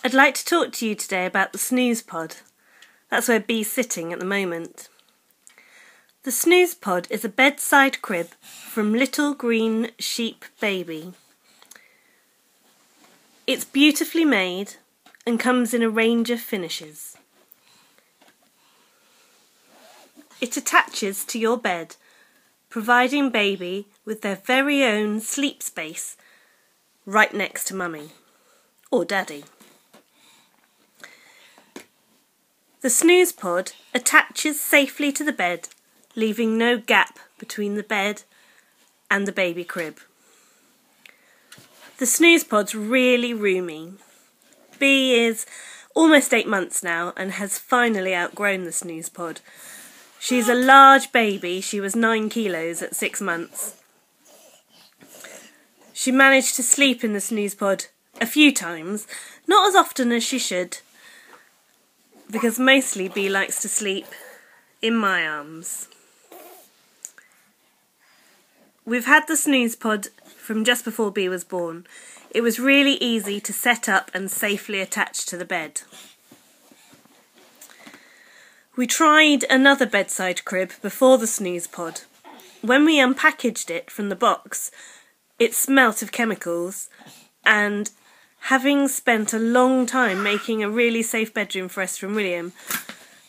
I'd like to talk to you today about the Snuzpod. That's where Bee's sitting at the moment. The Snuzpod is a bedside crib from Little Green Sheep Baby. It's beautifully made and comes in a range of finishes. It attaches to your bed, providing baby with their very own sleep space right next to mummy or daddy. The Snuzpod attaches safely to the bed, leaving no gap between the bed and the baby crib. The Snuzpod's really roomy. Bee is almost 8 months now and has finally outgrown the Snuzpod. She's a large baby. She was 9 kilos at 6 months. She managed to sleep in the Snuzpod a few times, not as often as she should, because mostly Bee likes to sleep in my arms. We've had the Snuzpod from just before Bee was born. It was really easy to set up and safely attach to the bed. We tried another bedside crib before the Snuzpod. When we unpackaged it from the box, it smelt of chemicals, and having spent a long time making a really safe bedroom for us from William,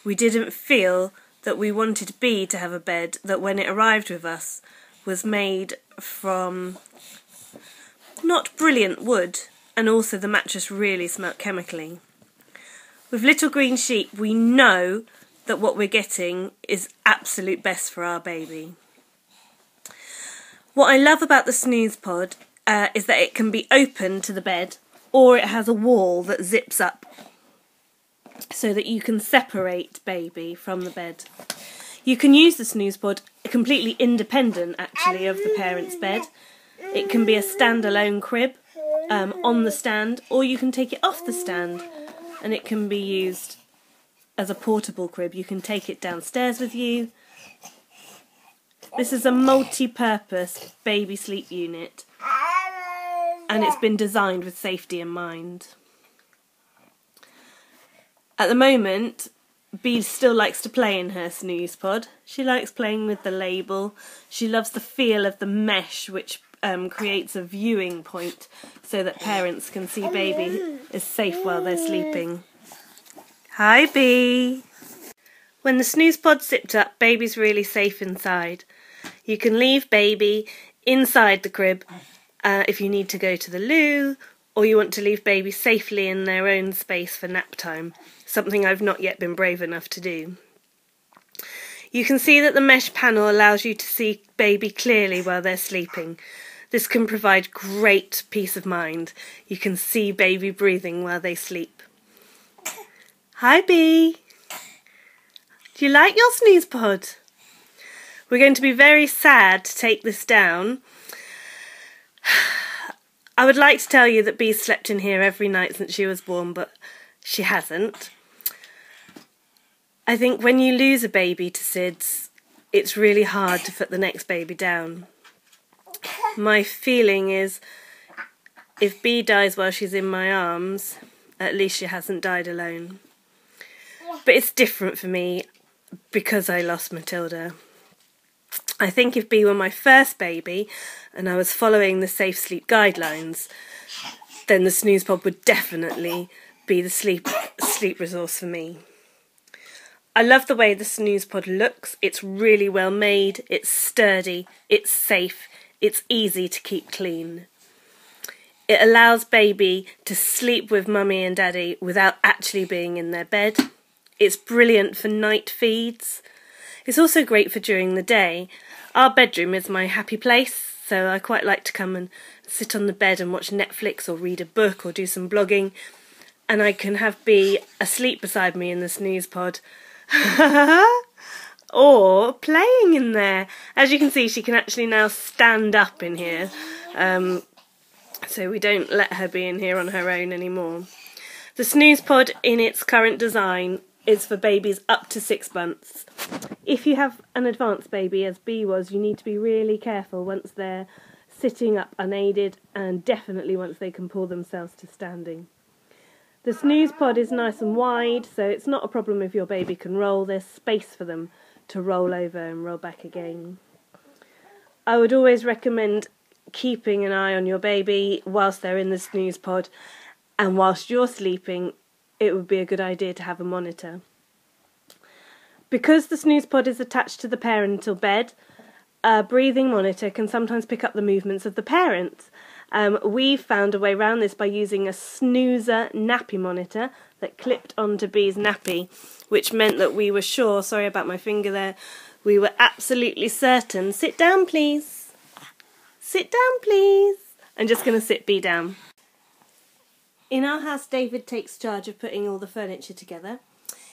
we didn't feel that we wanted Bee to have a bed that, when it arrived with us, was made from not brilliant wood, and also the mattress really smelt chemically. With Little Green Sheep, we know that what we're getting is absolute best for our baby. What I love about the Snuzpod is that it can be open to the bed, or it has a wall that zips up so that you can separate baby from the bed. You can use the Snuzpod completely independent, actually, of the parent's bed. It can be a standalone crib on the stand, or you can take it off the stand and it can be used as a portable crib. You can take it downstairs with you. This is a multi-purpose baby sleep unit, and it's been designed with safety in mind. At the moment, Bee still likes to play in her Snuzpod. She likes playing with the label. She loves the feel of the mesh, which creates a viewing point so that parents can see baby is safe while they're sleeping. Hi, Bee! When the Snuzpod's zipped up, baby's really safe inside. You can leave baby inside the crib if you need to go to the loo, or you want to leave baby safely in their own space for nap time, something I've not yet been brave enough to do. You can see that the mesh panel allows you to see baby clearly while they're sleeping. This can provide great peace of mind. You can see baby breathing while they sleep. Hi, Bee! Do you like your Snuzpod? We're going to be very sad to take this down. I would like to tell you that Bee slept in here every night since she was born, but she hasn't. I think when you lose a baby to SIDS, it's really hard to put the next baby down. My feeling is, if Bee dies while she's in my arms, at least she hasn't died alone. But it's different for me because I lost Matilda. I think if Bee were my first baby and I was following the safe sleep guidelines, then the Snuzpod would definitely be the sleep resource for me. I love the way the Snuzpod looks. It's really well made, it's sturdy, it's safe, it's easy to keep clean. It allows baby to sleep with mummy and daddy without actually being in their bed. It's brilliant for night feeds. It's also great for during the day. Our bedroom is my happy place, so I quite like to come and sit on the bed and watch Netflix or read a book or do some blogging, and I can have Bee asleep beside me in the Snuzpod or playing in there. As you can see, she can actually now stand up in here, so we don't let her be in here on her own anymore. The Snuzpod in its current design is for babies up to 6 months. If you have an advanced baby, as Bee was, you need to be really careful once they're sitting up unaided, and definitely once they can pull themselves to standing. The Snuzpod is nice and wide, so it's not a problem if your baby can roll. There's space for them to roll over and roll back again. I would always recommend keeping an eye on your baby whilst they're in the Snuzpod, and whilst you're sleeping, it would be a good idea to have a monitor. Because the Snuzpod is attached to the parental bed, a breathing monitor can sometimes pick up the movements of the parents. We found a way around this by using a snoozer nappy monitor that clipped onto Bee's nappy, which meant that we were sure, sorry about my finger there, we were absolutely certain. Sit down, please. Sit down, please. I'm just going to sit Bee down. In our house, David takes charge of putting all the furniture together.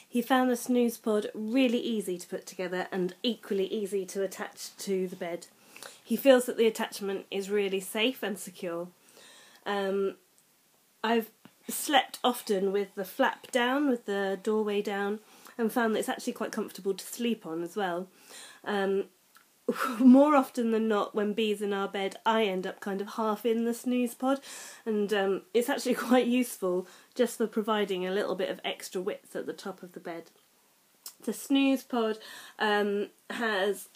He found the Snuzpod really easy to put together and equally easy to attach to the bed. He feels that the attachment is really safe and secure. I've slept often with the flap down, with the doorway down, and found that it's actually quite comfortable to sleep on as well. More often than not, when Bee's in our bed, I end up kind of half in the Snuzpod, and it's actually quite useful just for providing a little bit of extra width at the top of the bed. The Snuzpod has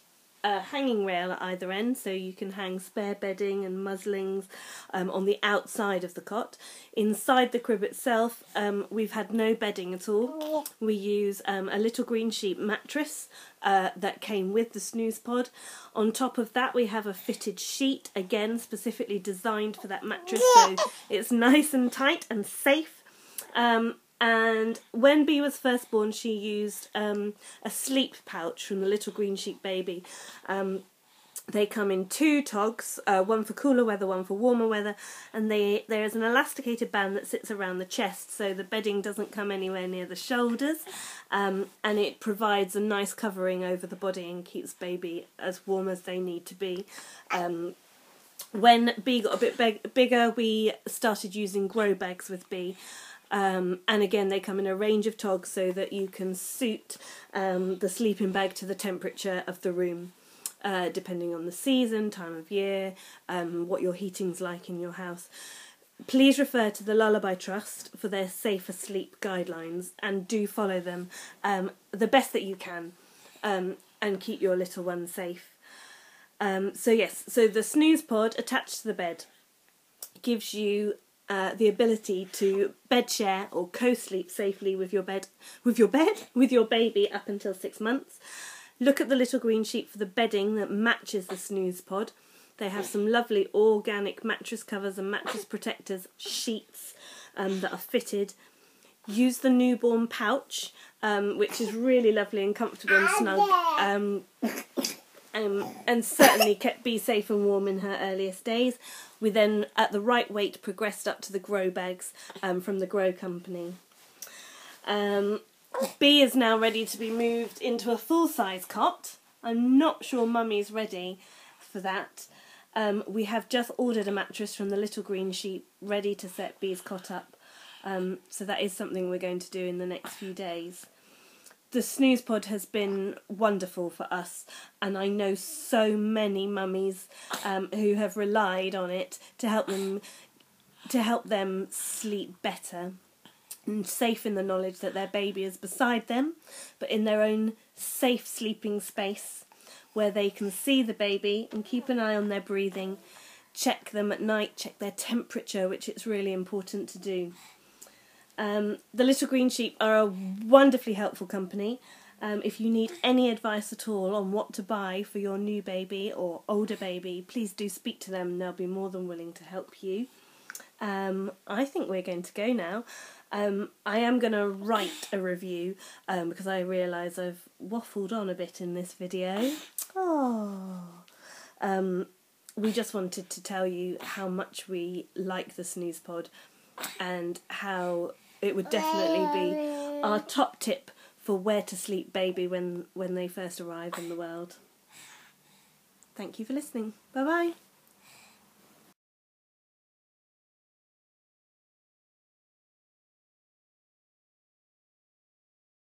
a hanging rail at either end, so you can hang spare bedding and muslings on the outside of the cot. Inside the crib itself, we've had no bedding at all. We use a little green sheet mattress that came with the Snuzpod. On top of that, we have a fitted sheet, again specifically designed for that mattress, so it's nice and tight and safe. And when Bee was first born, she used a sleep pouch from the Little Green Sheep Baby. They come in 2 togs, one for cooler weather, one for warmer weather, and there is an elasticated band that sits around the chest, so the bedding doesn't come anywhere near the shoulders, and it provides a nice covering over the body and keeps baby as warm as they need to be. When Bee got a bit bigger, we started using grow bags with Bee. And again, they come in a range of togs so that you can suit the sleeping bag to the temperature of the room, depending on the season, time of year, what your heating's like in your house. Please refer to the Lullaby Trust for their safer sleep guidelines, and do follow them the best that you can, and keep your little one safe. So the Snuzpod attached to the bed gives you the ability to bed share or co-sleep safely with your baby up until 6 months. Look at the little green sheet for the bedding that matches the Snuzpod. They have some lovely organic mattress covers and mattress protectors sheets that are fitted. Use the newborn pouch, which is really lovely and comfortable and snug. And certainly kept Bee safe and warm in her earliest days. We then, at the right weight, progressed up to the grow bags from the Grow Company. Bee is now ready to be moved into a full-size cot. I'm not sure Mummy's ready for that. We have just ordered a mattress from the Little Green Sheep ready to set Bee's cot up. So that is something we're going to do in the next few days. The Snuzpod has been wonderful for us, and I know so many mummies who have relied on it to help them sleep better, and safe in the knowledge that their baby is beside them, but in their own safe sleeping space where they can see the baby and keep an eye on their breathing, check them at night, check their temperature, which it's really important to do. The Little Green Sheep are a wonderfully helpful company. If you need any advice at all on what to buy for your new baby or older baby, please do speak to them. They'll be more than willing to help you. I think we're going to go now. I am going to write a review because I realise I've waffled on a bit in this video. We just wanted to tell you how much we like the Snuzpod and how it would definitely be our top tip for where to sleep baby when they first arrive in the world. Thank you for listening. Bye bye.